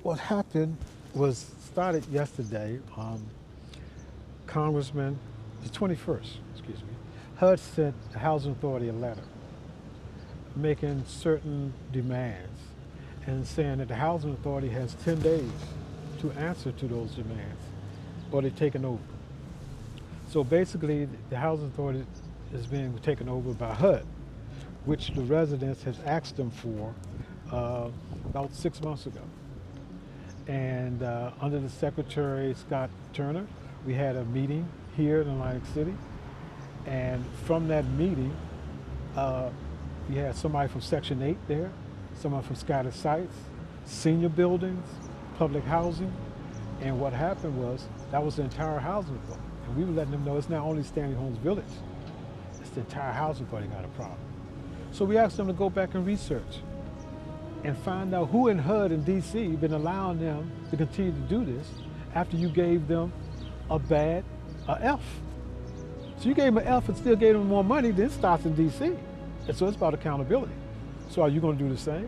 What happened was started yesterday. Congressman, the 21st, excuse me, HUD sent the Housing Authority a letter making certain demands and saying that the Housing Authority has 10 days to answer to those demands or they're taken over. So basically, the Housing Authority is being taken over by HUD, which the residents has asked them for about 6 months ago. And under the Secretary Scott Turner, we had a meeting here in Atlantic City. And from that meeting, uh, we had somebody from Section 8 there, someone from scattered sites, senior buildings, public housing. And what happened was that was the entire housing authority. And we were letting them know it's not only Stanley Homes Village, it's the entire housing authority got a problem. So we asked them to go back and research and find out who in HUD and DC been allowing them to continue to do this after you gave them a F. So you gave them an F and still gave them more money, then it starts in DC. And so it's about accountability. So are you going to do the same?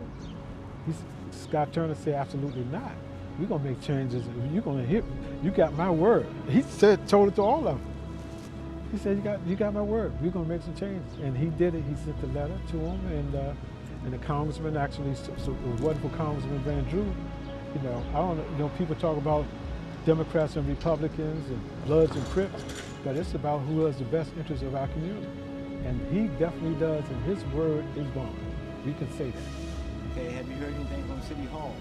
Scott Turner said, absolutely not. We're going to make changes. You're going to hit, you got my word. He told it to all of them. He said, you got my word. We're going to make some changes. And he did it. He sent the letter to him. And the congressman actually, so it wasn't for Congressman Van Drew, I don't know, people talk about Democrats and Republicans and Bloods and Crips, but it's about who has the best interest of our community. And he definitely does, and his word is bond. We can say that. Okay, have you heard anything from City Hall?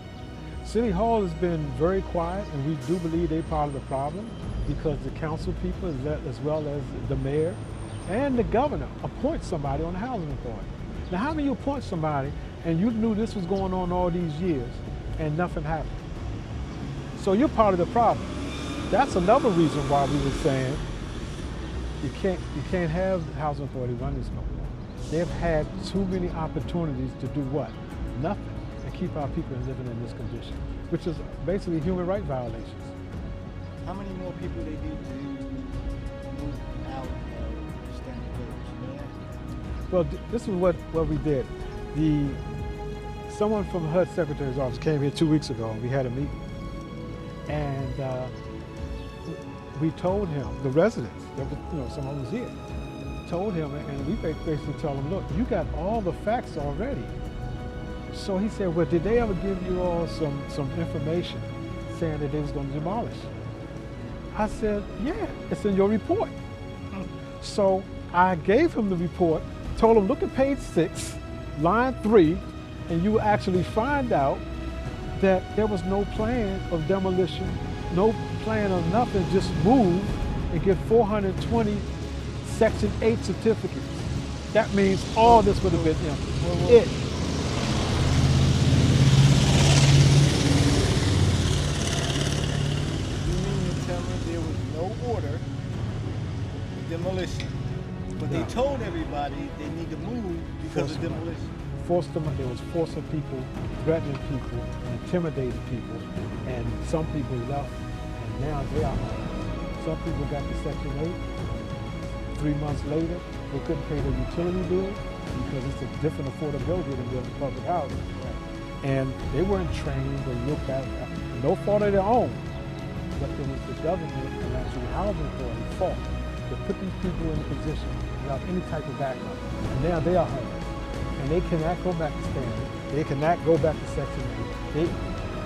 City Hall has been very quiet, and we do believe they're part of the problem because the council people, as well as the mayor and the governor, appoint somebody on the housing authority. Now, how do you appoint somebody and you knew this was going on all these years and nothing happened? So you're part of the problem. That's another reason why we were saying you can't have the housing authority run this no more. They've had too many opportunities to do what? Nothing, and keep our people living in this condition, which is basically human rights violations. How many more people they need to move out of Stanley Village? Well, this is what we did. Someone from HUD Secretary's office came here 2 weeks ago, and we had a meeting. And we told him, the residents, someone was here, told him, and we basically told him, look, you got all the facts already. So he said, well, did they ever give you all some information saying that they was going to demolish? I said, yeah, it's in your report. So I gave him the report, told him, look at page 6, line 3, and you will actually find out that there was no plan of demolition, no plan of nothing, just move and get 420 Section 8 certificates. That means all this would have been empty. You mean to tell me there was no order of demolition, but they told everybody they need to move because of demolition? There was forcing people, threatening people, intimidating people, and some people left, and now they are home. Some people got to Section 8. 3 months later, they couldn't pay their utility bill because it's a different affordability than building public housing. And they weren't trained or looked at, no fault of their own, but it was the government and actually the housing authority fault to put these people in a position without any type of backup. And now they are home. And they cannot go back to standard. They cannot go back to Section 8. They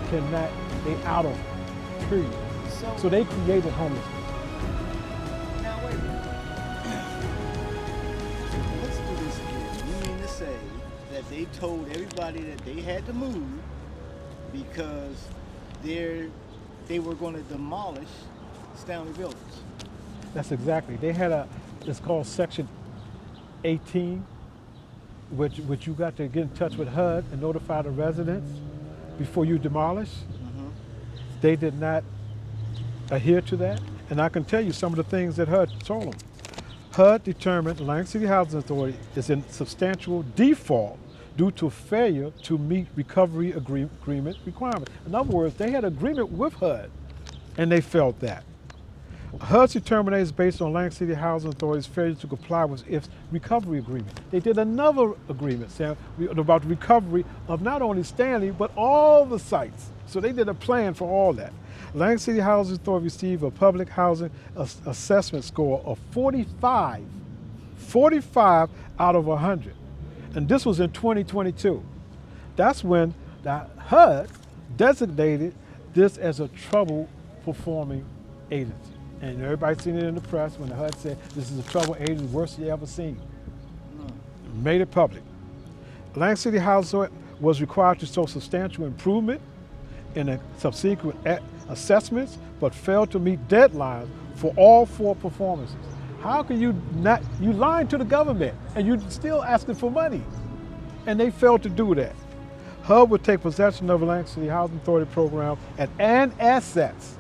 cannot, they out of it, period. So they created homelessness. Now wait a minute. Let's do this again. You mean to say that they told everybody that they had to move because they were going to demolish Stanley Village? That's exactly. They had it's called Section 18, which you got to get in touch with HUD and notify the residents before you demolish. Mm-hmm. They did not adhere to that. And I can tell you some of the things that HUD told them. HUD determined Atlantic City Housing Authority is in substantial default due to failure to meet recovery agreement requirements. In other words, they had agreement with HUD and they failed that. HUD's determination is based on Atlantic City Housing Authority's failure to comply with its recovery agreement. They did another agreement saying about the recovery of not only Stanley, but all the sites. So they did a plan for all that. Atlantic City Housing Authority received a public housing assessment score of 45 out of 100. And this was in 2022. That's when the HUD designated this as a trouble performing agency. And everybody's seen it in the press when the HUD said this is a trouble agency, worst you ever seen. Made it public. Atlantic City Housing was required to show substantial improvement in the subsequent assessments, but failed to meet deadlines for all 4 performances. How can you not, you lying to the government and you're still asking for money? And they failed to do that. HUD would take possession of Atlantic City Housing Authority program and assets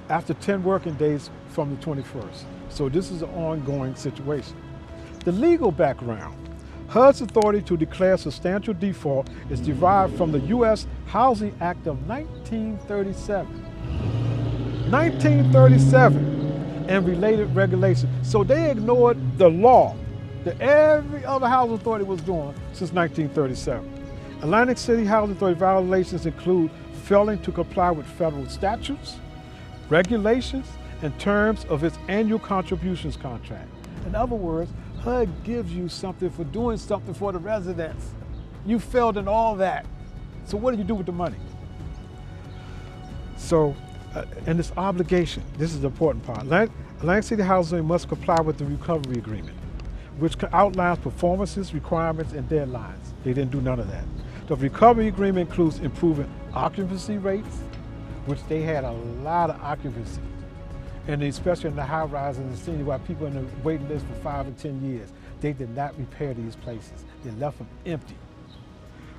after 10 working days from the 21st. So this is an ongoing situation. The legal background. HUD's authority to declare substantial default is derived from the U.S. Housing Act of 1937. 1937 and related regulations. So they ignored the law that every other housing authority was doing since 1937. Atlantic City Housing Authority violations include failing to comply with federal statutes, regulations, and terms of its annual contributions contract. In other words, HUD gives you something for doing something for the residents. You failed in all that. So what do you do with the money? So, and this obligation, this is the important part. Atlantic City Housing must comply with the recovery agreement, which outlines performances, requirements, and deadlines. They didn't do none of that. The recovery agreement includes improving occupancy rates, which they had a lot of occupancy, and especially in the high rises and the senior, while people in the waiting list for 5 and 10 years. They did not repair these places. They left them empty.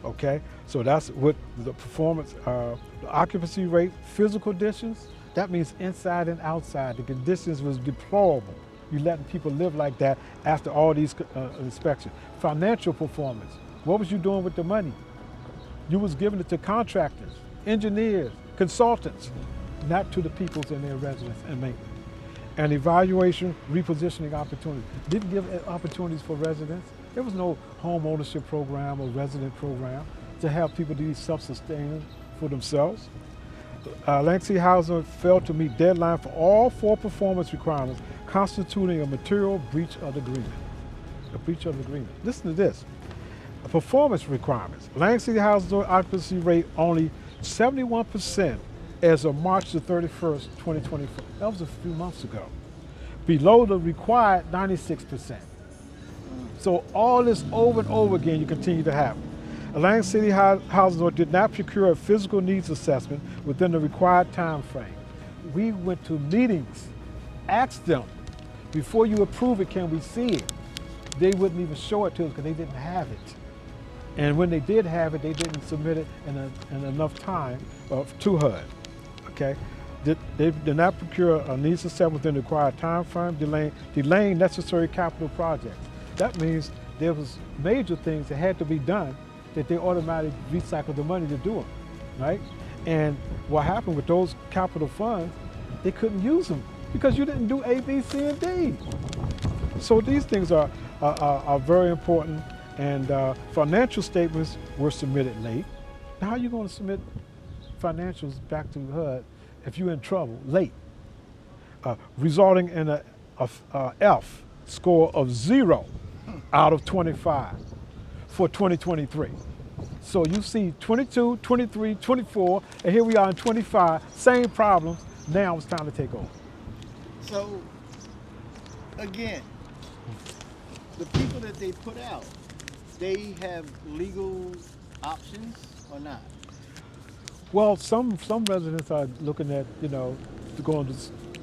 Okay, so that's what the performance, the occupancy rate, physical conditions, that means inside and outside. The conditions was deplorable. You letting people live like that after all these inspections. Financial performance, what was you doing with the money? You was giving it to contractors, engineers, consultants, not to the peoples and their residents and maintenance. And evaluation, repositioning opportunities. Didn't give opportunities for residents. There was no home ownership program or resident program to help people to be self-sustaining for themselves. Atlantic City Housing failed to meet deadline for all 4 performance requirements, constituting a material breach of the agreement. A breach of the agreement. Listen to this. Performance requirements. Atlantic City Housing occupancy rate only 71% as of March the 31st, 2024. That was a few months ago. Below the required 96%. So all this over and over again you continue to have. Atlantic City Housing Authority did not procure a physical needs assessment within the required time frame. We went to meetings, asked them, before you approve it, can we see it? They wouldn't even show it to us because they didn't have it. And when they did have it, they didn't submit it in enough time to HUD. Okay, they did not procure a needs assessment within the required time frame, delaying necessary capital projects. That means there was major things that had to be done that they automatically recycled the money to do them, right? And what happened with those capital funds, they couldn't use them because you didn't do A, B, C, and D. So these things are very important, and financial statements were submitted late. Now how are you going to submit financials back to HUD if you're in trouble late, resulting in a F score of 0 out of 25 for 2023. So you see 22, 23, 24, and here we are in 25, same problems. Now it's time to take over. So, again, the people that they put out, they have legal options or not? Well, some residents are looking at, to go into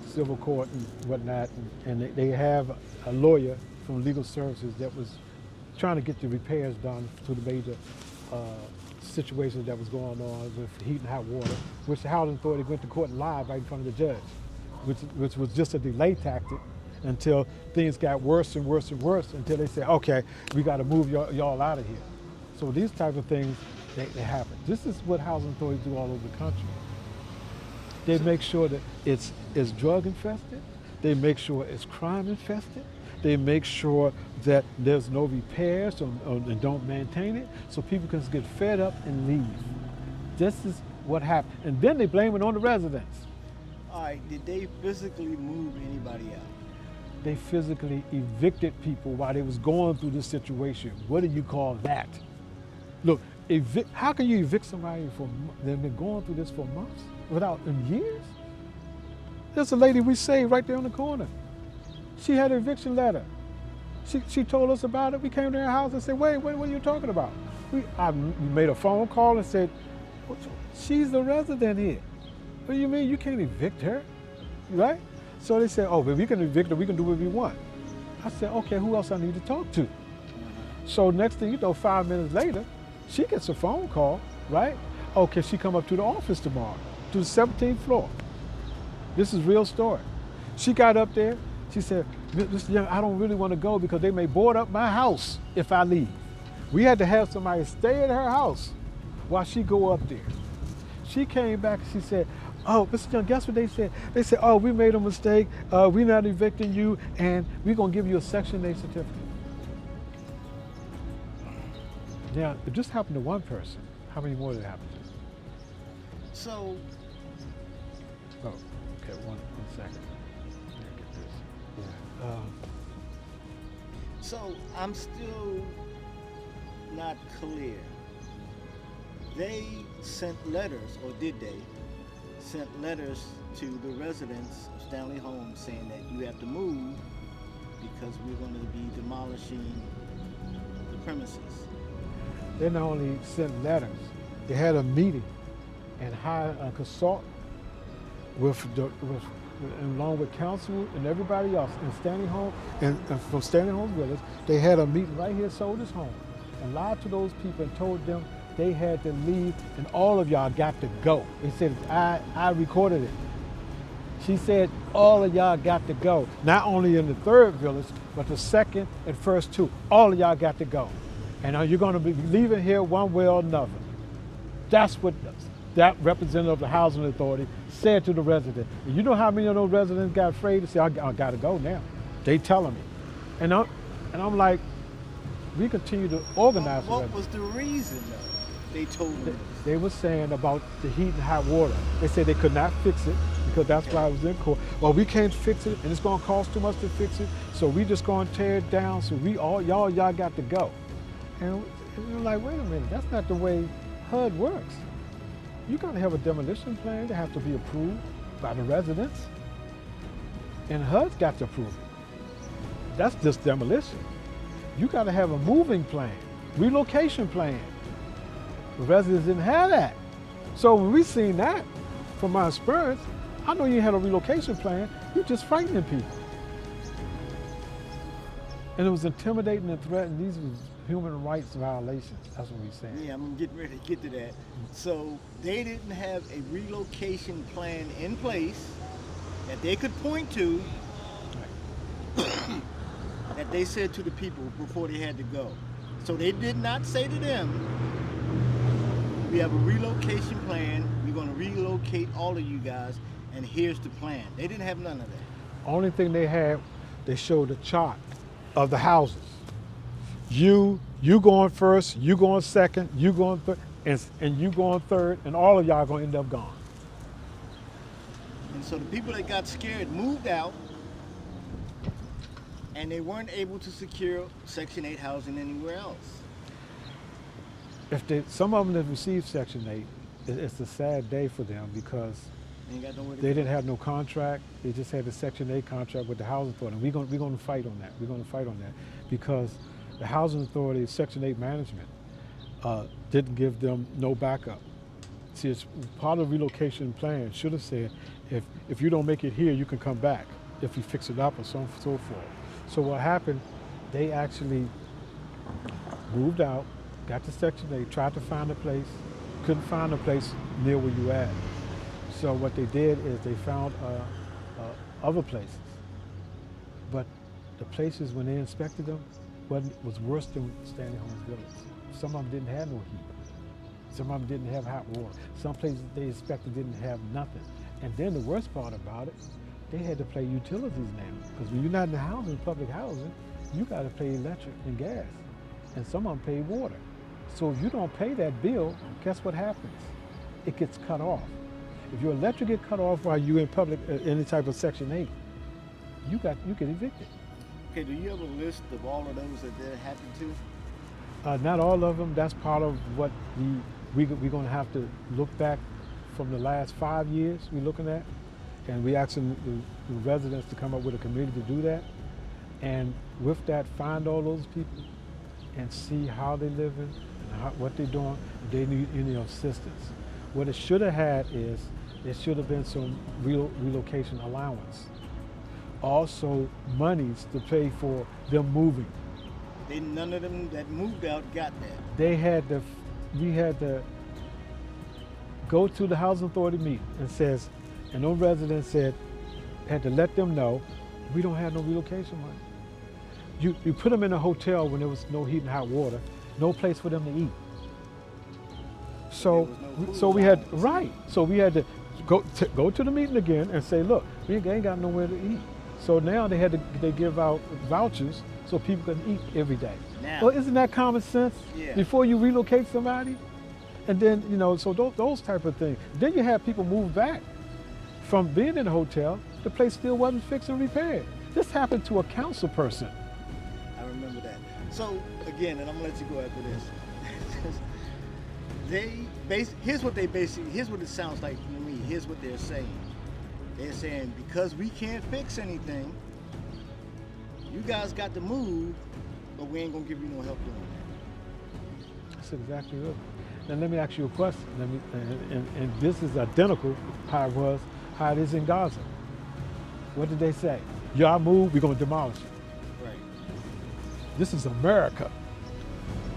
civil court and whatnot, and they have a lawyer from legal services that was trying to get the repairs done to the major situations that was going on with heat and hot water, which the housing authority went to court and lied right in front of the judge, which was just a delay tactic until things got worse and worse and worse until they said, okay, we got to move y'all out of here. So these type of things, they happen. This is what housing authorities do all over the country. They make sure that it's it's drug infested. They make sure it's crime infested. They make sure that there's no repairs and don't maintain it, so people can get fed up and leave. This is what happened. And then they blame it on the residents. All right, did they physically move anybody out? They physically evicted people while they was going through this situation. What do you call that? Look, how can you evict somebody they've been going through this for months, in years? There's a lady we saved right there on the corner. She had an eviction letter. She told us about it. We came to her house and said, wait, what are you talking about? We made a phone call and said, she's the resident here. What do you mean you can't evict her, right? So they said, oh, but we can evict her, we can do what we want. I said, okay, who else I need to talk to? So next thing you know, 5 minutes later, she gets a phone call, right? Oh, can she come up to the office tomorrow, to the 17th floor? This is real story. She got up there, she said, Mr. Young, I don't really want to go because they may board up my house if I leave. We had to have somebody stay at her house while she go up there. She came back and she said, oh, Mr. Young, guess what they said? They said, oh, we made a mistake. We're not evicting you, and we're going to give you a Section 8 certificate. Now, if this happened to one person, how many more did it happen to? So, oh, okay, one second. Let me get this. Yeah. so I'm still not clear. They sent letters, or did they? Sent letters to the residents of Stanley Homes saying that you have to move because we're going to be demolishing the premises. They not only sent letters, they had a meeting and hired a consultant along with council and everybody else in Stanley Home and from Stanley Homes Village. They had a meeting right here at Soldiers Home and lied to those people and told them they had to leave and all of y'all got to go. They said, I recorded it. She said, all of y'all got to go. Not only in the third village, but the second and first two. All of y'all got to go. And you're going to be leaving here one way or another. That's what that representative of the Housing Authority said to the resident. And you know how many of those residents got afraid to say, I got to go now. They telling me. And I'm like, we continue to organize. What was the reason, though? They told me. They were saying about the heat and hot water. They said they could not fix it because that's why it was in court. Well, we can't fix it, and it's going to cost too much to fix it, so we just going to tear it down. So y'all got to go. And we're like, wait a minute, that's not the way HUD works. You got to have a demolition plan that has to be approved by the residents, and HUD's got to approve it. That's just demolition. You got to have a moving plan, relocation plan. The residents didn't have that. So when we seen that, from my experience, I know you had a relocation plan, you're just frightening people. And it was intimidating and threatening. These were human rights violations. That's what we're saying. Yeah, I'm getting ready to get to that. So they didn't have a relocation plan in place that they could point to that they said to the people before they had to go. So they did not say to them, we have a relocation plan, we're going to relocate all of you guys, and here's the plan. They didn't have none of that. Only thing they had, they showed a chart of the houses. You going first, you going second, you going third, and you going third, and all of y'all going to end up gone. And so the people that got scared moved out, and they weren't able to secure Section 8 housing anywhere else. Some of them that received Section 8, it's a sad day for them because they didn't have no contract. They just had the Section 8 contract with the Housing Authority. And we're going to fight on that. We're going to fight on that because the Housing Authority, Section 8 management, didn't give them no backup. See, it's part of the relocation plan should have said, if you don't make it here, you can come back if you fix it up or so forth. So what happened, they actually moved out, got to Section 8, tried to find a place, couldn't find a place near where you at. So what they did is they found other places. But the places, when they inspected them, was worse than Stanley Homes Village. Some of them didn't have no heat. Some of them didn't have hot water. Some places they inspected didn't have nothing. And then the worst part about it, they had to pay utilities now. Because when you're not in the housing, public housing, you got to pay electric and gas. And some of them pay water. So if you don't pay that bill, guess what happens? It gets cut off. If your electric get cut off while you're in public, any type of Section 8, you get evicted. Okay, do you have a list of all of those that happened to? Not all of them. That's part of what we're going to have to look back from the last 5 years we're looking at. And we're asking the residents to come up with a committee to do that. And with that, find all those people and see how they're living and what they're doing, if they need any assistance. What it should have had is, there should have been some relocation allowance. Also, monies to pay for them moving. None of them that moved out got that. We had to go to the housing authority meeting and those residents had to let them know, we don't have no relocation money. You put them in a hotel when there was no heat and hot water, no place for them to eat. So we had to go to the meeting again and say, look, we ain't got nowhere to eat. So now they give out vouchers so people can eat every day. Now, well, isn't that common sense? Yeah. Before you relocate somebody, and then so those type of things. Then you have people move back from being in a hotel. The place still wasn't fixed and repaired. This happened to a council person. I remember that. So again, and I'm gonna let you go after this. Here's what it sounds like to me. Here's what they're saying. They're saying, because we can't fix anything, you guys got to move, but we ain't gonna give you no help doing that. That's exactly it. Now let me ask you a question. And this is identical how it is in Gaza. What did they say? Y'all move, we're gonna demolish it. Right. This is America.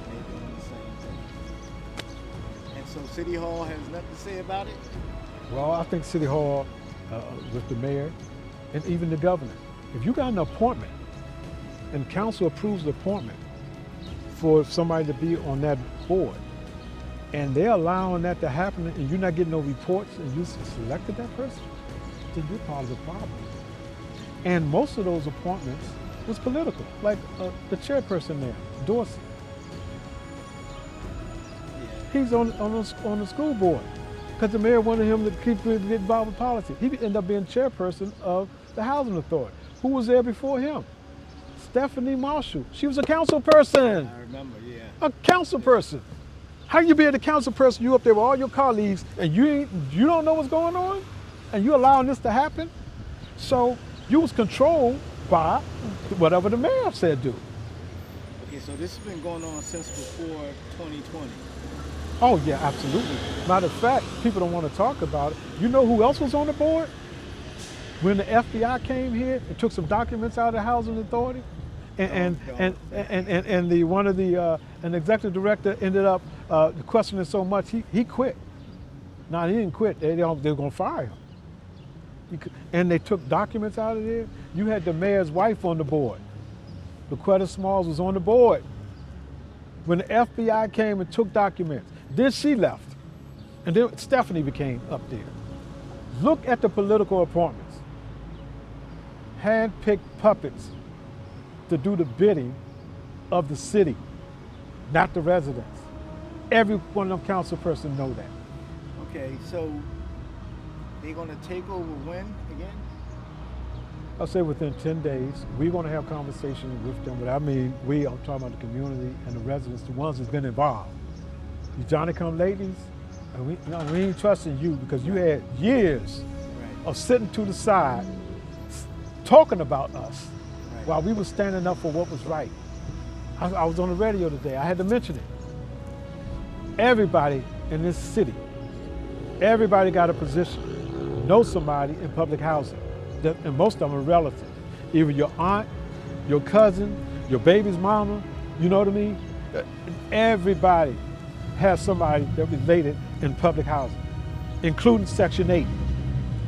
They're doing the same thing. And so City Hall has nothing to say about it? Well, I think City Hall, with the mayor and even the governor, if you got an appointment and council approves the appointment for somebody to be on that board, and they're allowing that to happen and you're not getting no reports and you selected that person, then you're part of the problem. And most of those appointments was political, like the chairperson there, Dorsey. Yeah. He's on the school board because the mayor wanted him to get involved with politics. He ended up being chairperson of the housing authority. Who was there before him? Stephanie Marshall. She was a council person. I remember, yeah. A council person. How you be the council person? You up there with all your colleagues and you don't know what's going on, and you allowing this to happen? So you was controlled by whatever the mayor said do. Okay, so this has been going on since before 2020. Oh yeah, absolutely. Matter of fact, people don't want to talk about it. You know who else was on the board? When the FBI came here and took some documents out of the housing authority, and the executive director ended up questioning so much he quit. Now he didn't quit. They were going to fire him. And they took documents out of there. You had the mayor's wife on the board. LaQuetta Smalls was on the board when the FBI came and took documents. Then she left, and then Stephanie became up there. Look at the political appointments. Hand-picked puppets to do the bidding of the city, not the residents. Every one of them council persons know that. Okay, so they're gonna take over when again? I'll say within 10 days, we're gonna have conversations with them, but I mean, I'm talking about the community and the residents, the ones that's been involved. You Johnny-come-latelys, and we ain't trusting you because you had years of sitting to the side, talking about us while we were standing up for what was right. I was on the radio today, I had to mention it. Everybody in this city, everybody got a position, know somebody in public housing, and most of them are relatives. Either your aunt, your cousin, your baby's mama, you know what I mean? Everybody has somebody that related in public housing, including Section 8.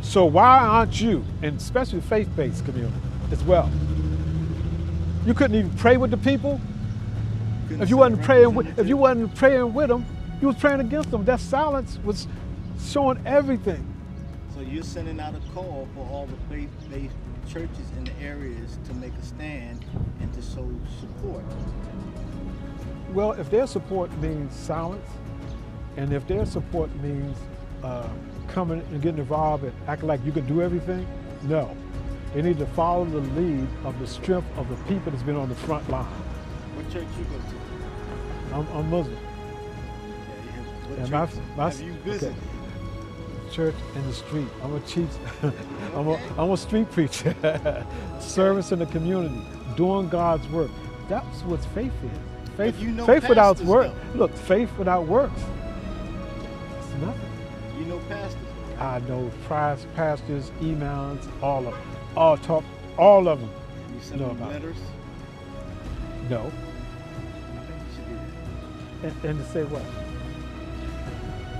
So why aren't you, and especially the faith-based community as well? You couldn't even pray with the people. If you wasn't praying with them, you was praying against them. That silence was showing everything. So you're sending out a call for all the faith-based churches in the areas to make a stand and to show support. Well, if their support means silence, and if their support means coming and getting involved and acting like you can do everything, no. They need to follow the lead of the strength of the people that's been on the front line. What church you go to? I'm Muslim. What And church my- have you visited? Church in the street. I'm a chief. Okay. I'm a street preacher. Service in the community, doing God's work. That's what faith is. Faith, But you know faith without pastors, work. though. Look, faith without works. It's nothing. You know pastors. I know pastors, imams, all of them. All of them. You send Know them about it. letters. No. I think you should do that. And to say what?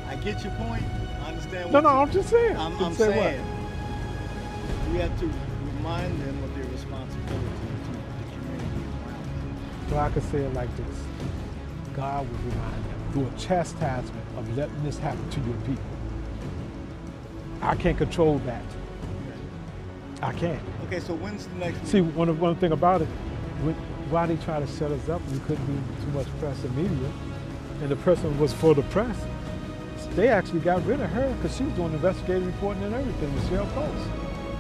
I get your point. I understand. No, what no, you- I'm just saying. I'm To say saying we have to remind them of their responsibility to the community around them. So I could say it like this. God will remind them through a chastisement of letting this happen to your people. I can't control that. I can't. Okay, so when's the next? See, one thing about it, why they try to shut us up, we couldn't do too much press and media, and the person was for the press. They actually got rid of her because she was doing investigative reporting and everything, Michelle Post.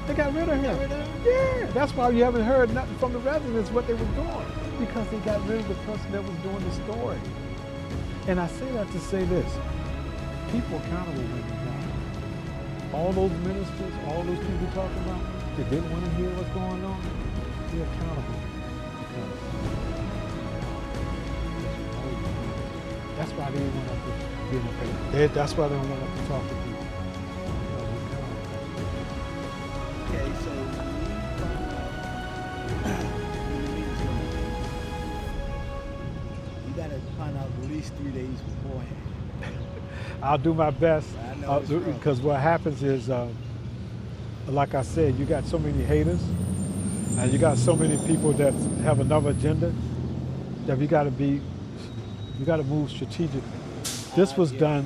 They got rid of her. Yeah, that's why you haven't heard nothing from the residents what they were doing, because they got rid of the person that was doing the story. And I say that to say this, people accountable when they die. All those ministers, all those people talking about, they didn't want to hear what's going on, they're accountable. That's why they didn't want us to be in the paper. That's why they don't want us to talk to people. Okay, so you gotta find out at least 3 days beforehand. I'll do my best, I know it's rough. because what happens is, like I said, you got so many haters, and you got so many people that have another agenda, that we got to move strategically. This was Yeah. done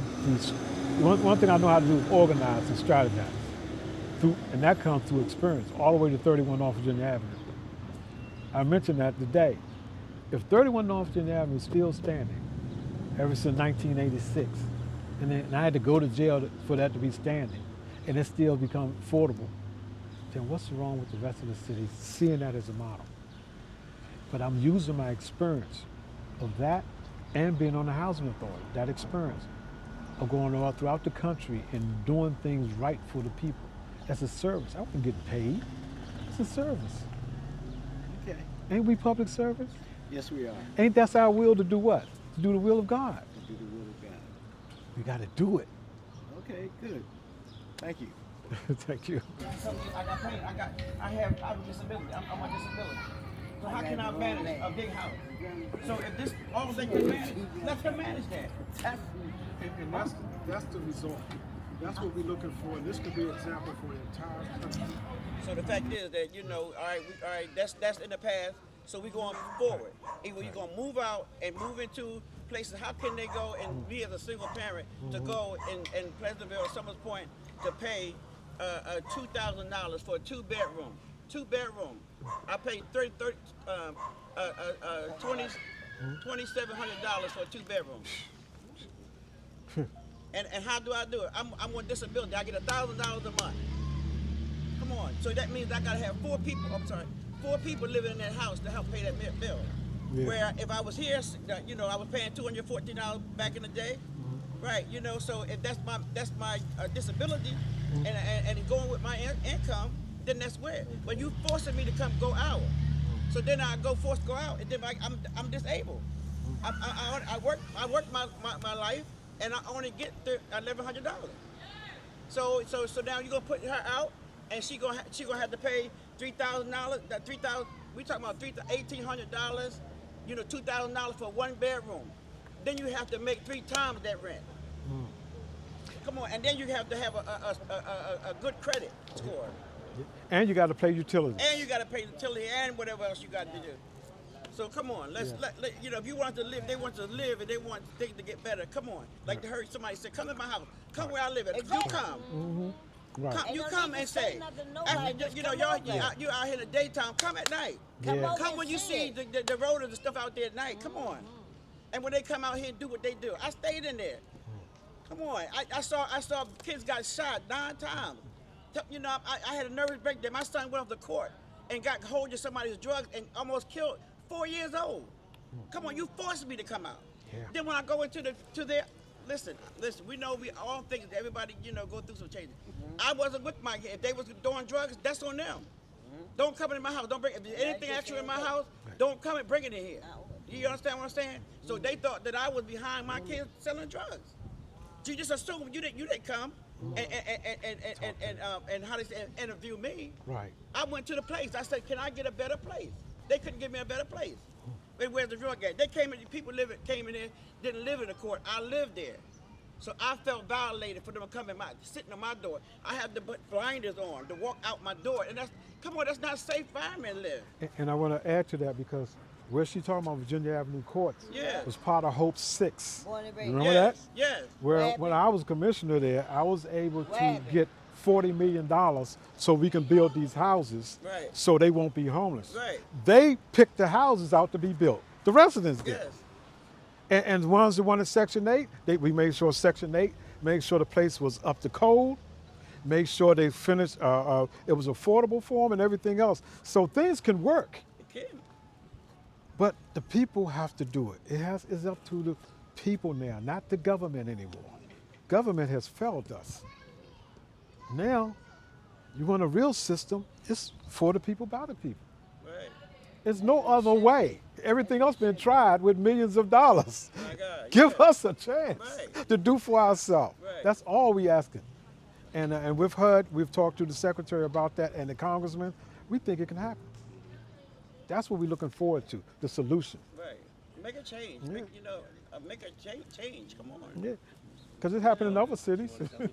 through, one thing I know how to do is organize and strategize, and that comes through experience, all the way to 31 North Virginia Avenue. I mentioned that today. If 31 North Virginia Avenue is still standing, ever since 1986, and I had to go to jail for that to be standing, and it still become affordable, then what's wrong with the rest of the city seeing that as a model? But I'm using my experience of that and being on the housing authority, that experience of going all throughout the country and doing things right for the people. That's a service. I wasn't getting paid. It's a service. Okay. Ain't we public service? Yes, we are. Ain't that our will to do what? To do the will of God. To do the will of God. We got to do it. Okay, good. Thank you. Thank you. I got pain. I have a disability. I'm on disability. So how can I manage a big house? So if this all they can manage, let them manage that. And that's the result. That's what we're looking for. And this could be an example for the entire country. So the fact is that all right, that's in the past. So we going forward. Either you're gonna move out and move into places. How can they go and be as a single parent to go in Pleasantville or Summers Point to pay $2,000 for a two-bedroom? I paid $2,700 for a two-bedroom. And how do I do it? I'm on disability. I get $1,000 a month. Come on. So that means I gotta have four people living in that house to help pay that bill. Yeah. Where if I was here, I was paying $214 back in the day, right? So if that's my disability, and going with my income, then that's where. But you forcing me to go out, so then I forced to go out, and then I'm disabled. I work my life, and I only get $1,100. So now you're gonna put her out, and she gonna have to pay $3,000. That $3,000, we talking about $1,800. $2,000 for one bedroom. Then you have to make 3 times that rent. Come on, and then you have to have a good credit score. And you got to pay utilities. And you got to pay utility and whatever else you got to do. So come on, let's if you want to live, they want to live, and they want things to get better. Come on, like to hear somebody say, "Come in my house, come where I live at." You come. Right. Come, Ain't you no come need to and say say, nothing to nobody, just you know, come y'all, over. you out here in the daytime. Come at night. Come Yeah. over Come and when you see it. the rollers and stuff out there at night. Come on. And when they come out here and do what they do, I stayed in there. Come on. I saw kids got shot 9 times. You know, I had a nervous breakdown. My son went off the court and got hold of somebody's drugs and almost killed 4 years old. Come on, you forced me to come out. Yeah. Then when I go into the listen, we know we all think that everybody, you know, go through some changes. I wasn't with my kids. If they was doing drugs, that's on them. Don't come into my house. Don't bring if there's anything extra in my house. Don't come and bring it in here. You understand what I'm saying? So they thought that I was behind my kids selling drugs. You just assumed you didn't come and how they say interview me. Right. I went to the place. I said, "Can I get a better place?" They couldn't give me a better place. Where's the drug at? They came in. People came in there, didn't live in the court. I lived there, so I felt violated for them to come in sitting on my door. I had to put blinders on to walk out my door, and that's not safe firemen live. And I want to add to that because where she talking about Virginia Avenue Courts Yeah. was part of Hope 6. Born and raised. You remember that? Yes. Well, What when I was commissioner there, I was able What to happened? get $40 million so we can build these houses Right. so they won't be homeless. Right. They picked the houses out to be built. The residents did. Yes. And the ones that wanted Section 8, we made sure Section 8, made sure the place was up to code, made sure they finished, it was affordable for them and everything else. So things can work, It can. but the people have to do it. It's up to the people now, not the government anymore. Government has failed us. Now, you want a real system, it's for the people, by the people. Right. There's no other way. Everything else been tried with millions of dollars. My God. Give yeah. us a chance Right. to do for ourselves. Right. That's all we asking. And with HUD, we've talked to the secretary about that and the congressman. We think it can happen. That's what we're looking forward to, the solution. Right. Make a change. Yeah. Make a change. Come on. Yeah, because it happened in other cities. I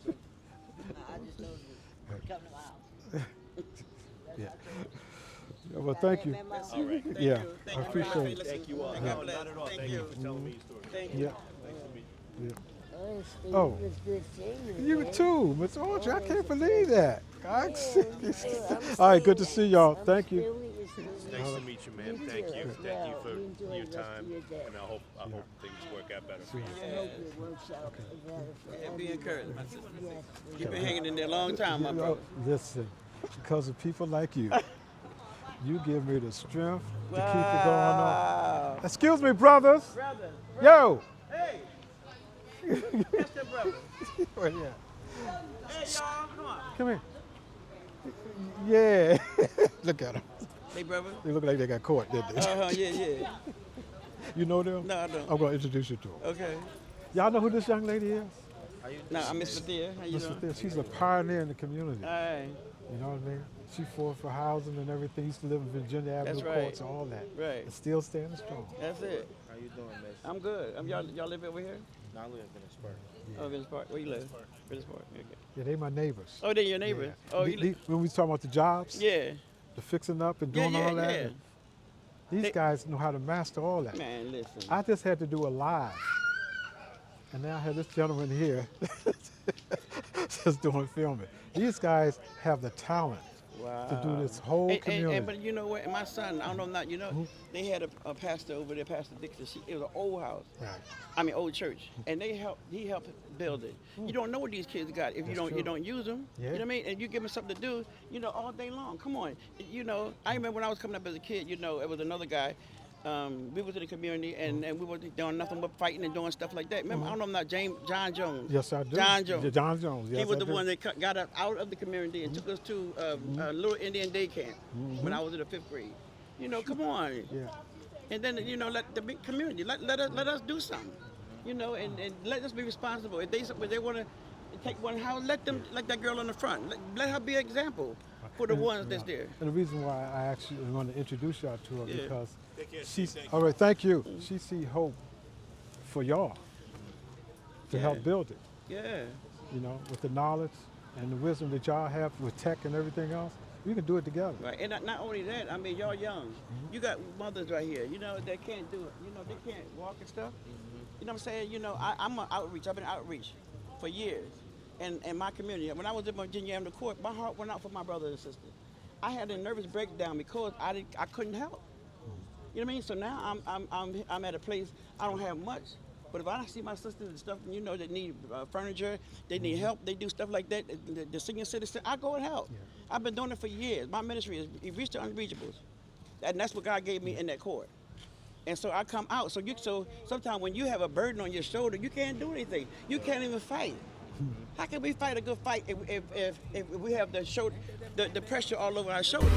just know you come to my house. Yeah. Yeah, well, thank you. All right. Thank Yeah, you. Thank I you. appreciate Hey, it. listen, Thank you all. God No, bless. not at all. Thank you. for telling me your story. Thank you. Yeah, Nice to meet you. yeah. Oh, Steve, Oh. it was good seeing You man. too, Miss Audrey. I can't believe that. I'm All right, good to still- see y'all. I'm Thank you. still with you, Steve. Nice to meet you, man. You Thank too. you. Well, Thank you you for enjoy your the rest time. of your day. And I hope things work out better for you. I hope it works out better for Yeah, be everyone. encouraged, my sister. Yes, You've been hanging in there a long time, my brother. Listen, because of people like you, you give me the strength to keep it going on. Wow. Excuse me, brothers. Brother. Yo. Hey. That's the brother. Where you at? Hey, y'all. Come on. Come here. Yeah. Look at them. Hey, brother. They look like they got caught, didn't they? Yeah. You know them? No, I don't. I'm going to introduce you to them. Okay. Y'all know who this young lady is? No, I'm Miss Thea. How you Miss doing? Thea. She's a pioneer in the community. All right. You know what I mean? She fought for housing and everything. Used to live in Virginia Avenue That's right. Courts and all that. Right. And still standing strong. That's it. How you doing, miss? I'm good. Y'all live over here? I live in a spur. Oh, Village Park. Where you live? Village Park. Okay. Yeah, they my neighbors. Oh, they're your neighbors. Yeah. Oh, you live? When we was talking about the jobs, Yeah. the fixing up and Yeah, doing all that, yeah. these They- guys know how to master all that. Man, listen. I just had to do a live. And now I have this gentleman here just doing filming. These guys have the talent Wow. to do this whole community. But you know what? My son, I don't know, not you know, they had a pastor over there, Pastor Dixon. It was an old house. Right. I mean, old church, and he helped build it. You don't know what these kids got if you That's true. don't use them. Yeah. You know what I mean? And you give them something to do, all day long. Come on, I remember when I was coming up as a kid. It was another guy. We was in the community and we were doing nothing but fighting and doing stuff like that. Remember, I don't know, I'm not John Jones. Yes, I do. John Jones. Yeah, John Jones. Yes, He was I the do. one that got us out of the community and took us to a little Indian day camp when I was in the 5th grade. Come on. Yeah. And then, let the big community, let us do something, and let us be responsible. If they want to take one house, let them, like that girl on the front, let her be an example for the ones that's there. And the reason why I actually want to introduce y'all to her Yeah. because Take care, she's Steve. Thank all right. Thank you. She see hope for y'all to help Yeah. build it. Yeah. With the knowledge and the wisdom that y'all have with tech and everything else, we can do it together. Right, and not only that, I mean, y'all young. You got mothers right here, that can't do it. They can't walk and stuff. You know what I'm saying? I'm an outreach. I've been outreach for years. in my community. When I was in Virginia Avenue Court, my heart went out for my brother and sister. I had a nervous breakdown because I couldn't help. You know what I mean? So now I'm at a place I don't have much, but if I see my sisters and stuff, you know, that need furniture, they need help, they do stuff like that. The senior citizen, I go and help. Yeah. I've been doing it for years. My ministry is reach the unreachables, and that's what God gave me in that court. And so I come out. So sometimes when you have a burden on your shoulder, you can't do anything. You can't even fight. How can we fight a good fight if we have the pressure all over our shoulders?